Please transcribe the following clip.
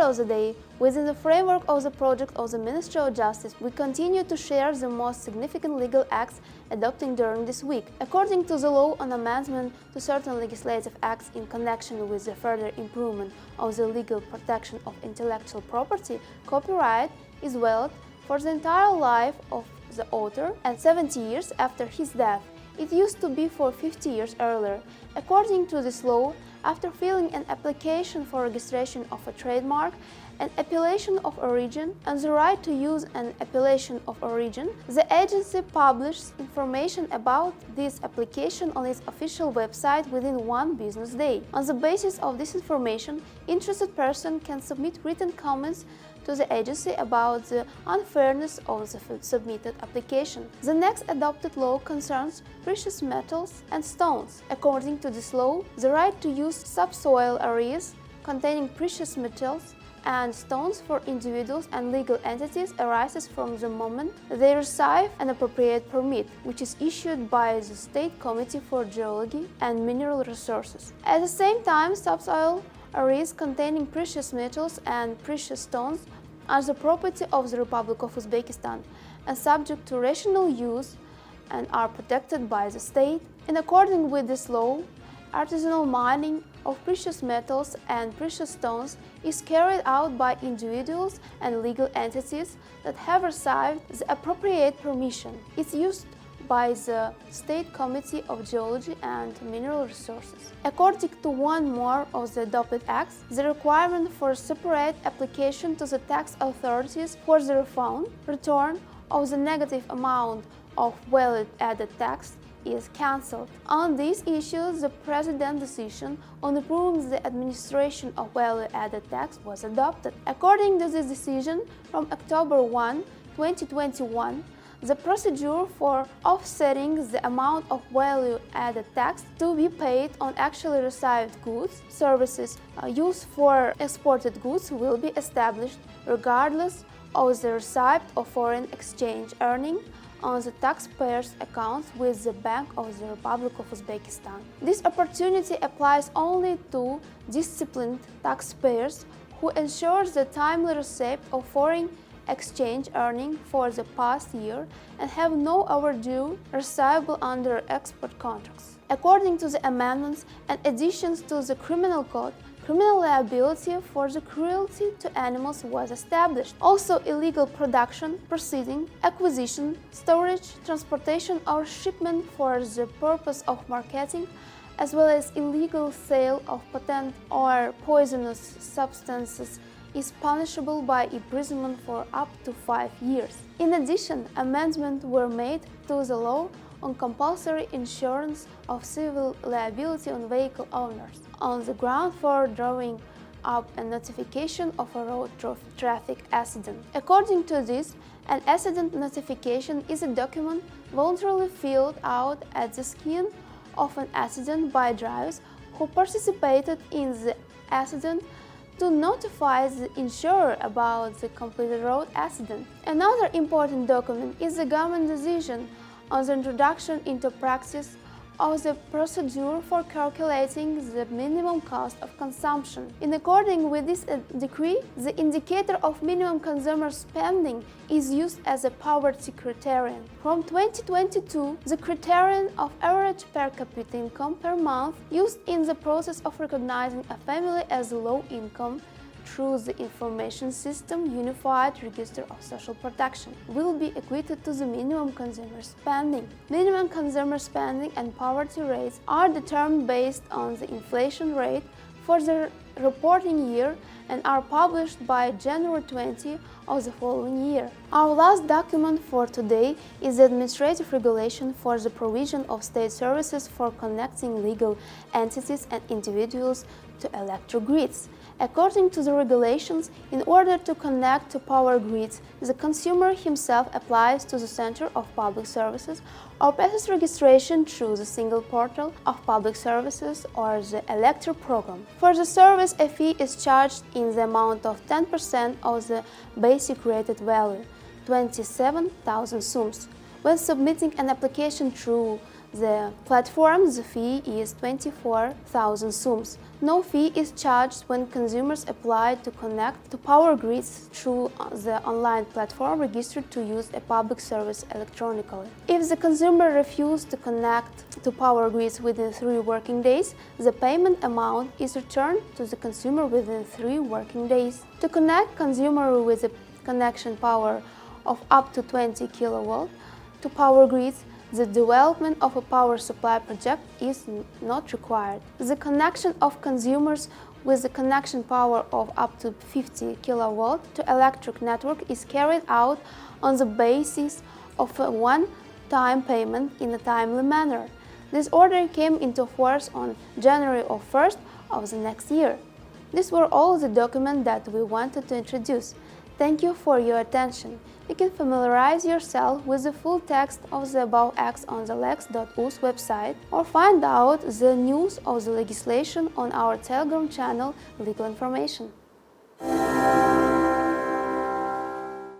of the day, within the framework of the project of the Ministry of Justice, we continue to share the most significant legal acts adopted during this week. According to the law on amendment to certain legislative acts in connection with the further improvement of the legal protection of intellectual property, copyright is valid for the entire life of the author and 70 years after his death. It used to be for 50 years earlier. According to this law, after filing an application for registration of a trademark, an appellation of origin, and the right to use an appellation of origin, the agency publishes information about this application on its official website within 1 business day. On the basis of this information, interested person can submit written comments to the agency about the unfairness of the submitted application. The next adopted law concerns precious metals and stones. According to this law, the right to use subsoil areas containing precious metals and stones for individuals and legal entities arises from the moment they receive an appropriate permit, which is issued by the State Committee for Geology and Mineral Resources. At the same time, subsoil areas containing precious metals and precious stones are the property of the Republic of Uzbekistan and subject to rational use and are protected by the state. In accordance with this law, artisanal mining of precious metals and precious stones is carried out by individuals and legal entities that have received the appropriate permission. It's used by the State Committee of Geology and Mineral Resources. According to one more of the adopted acts, the requirement for a separate application to the tax authorities for the return of the negative amount of value-added tax is cancelled. On these issues, the President's decision on approving the administration of value-added tax was adopted. According to this decision, from October 1, 2021, the procedure for offsetting the amount of value-added tax to be paid on actually received goods, services used for exported goods will be established regardless of the receipt of foreign exchange earning on the taxpayers' accounts with the Bank of the Republic of Uzbekistan. This opportunity applies only to disciplined taxpayers who ensure the timely receipt of foreign exchange earning for the past year and have no overdue receivable under export contracts. According to the amendments and additions to the Criminal Code, criminal liability for the cruelty to animals was established. Also, illegal production, proceeding, acquisition, storage, transportation or shipment for the purpose of marketing, as well as illegal sale of potent or poisonous substances is punishable by imprisonment for up to 5 years. In addition, amendments were made to the law on compulsory insurance of civil liability on vehicle owners, on the ground for drawing up a notification of a road traffic accident. According to this, an accident notification is a document voluntarily filled out at the scene of an accident by drivers who participated in the accident to notify the insurer about the completed road accident. Another important document is the government decision on the introduction into practice of the procedure for calculating the minimum cost of consumption. In accordance with this decree, the indicator of minimum consumer spending is used as a poverty criterion. From 2022, the criterion of average per capita income per month used in the process of recognizing a family as low income through the information system Unified Register of Social Protection will be equated to the minimum consumer spending. Minimum consumer spending and poverty rates are determined based on the inflation rate for the reporting year and are published by January 20 of the following year. Our last document for today is the administrative regulation for the provision of state services for connecting legal entities and individuals to electric grids. According to the regulations, in order to connect to power grids, the consumer himself applies to the Center of Public Services or passes registration through the single portal of public services or the electric program. For the service, a fee is charged in the amount of 10% of the basic rated value, 27,000 sums. When submitting an application through the platform's fee is 24,000 sums. No fee is charged when consumers apply to connect to power grids through the online platform registered to use a public service electronically. If the consumer refuses to connect to power grids within 3 working days, the payment amount is returned to the consumer within 3 working days. To connect consumer with a connection power of up to 20 kW to power grids, the development of a power supply project is not required. The connection of consumers with a connection power of up to 50 kW to electric network is carried out on the basis of a one-time payment in a timely manner. This order came into force on January 1st of the next year. These were all the documents that we wanted to introduce. Thank you for your attention. You can familiarize yourself with the full text of the above acts on the lex.us website or find out the news of the legislation on our Telegram channel Legal Information.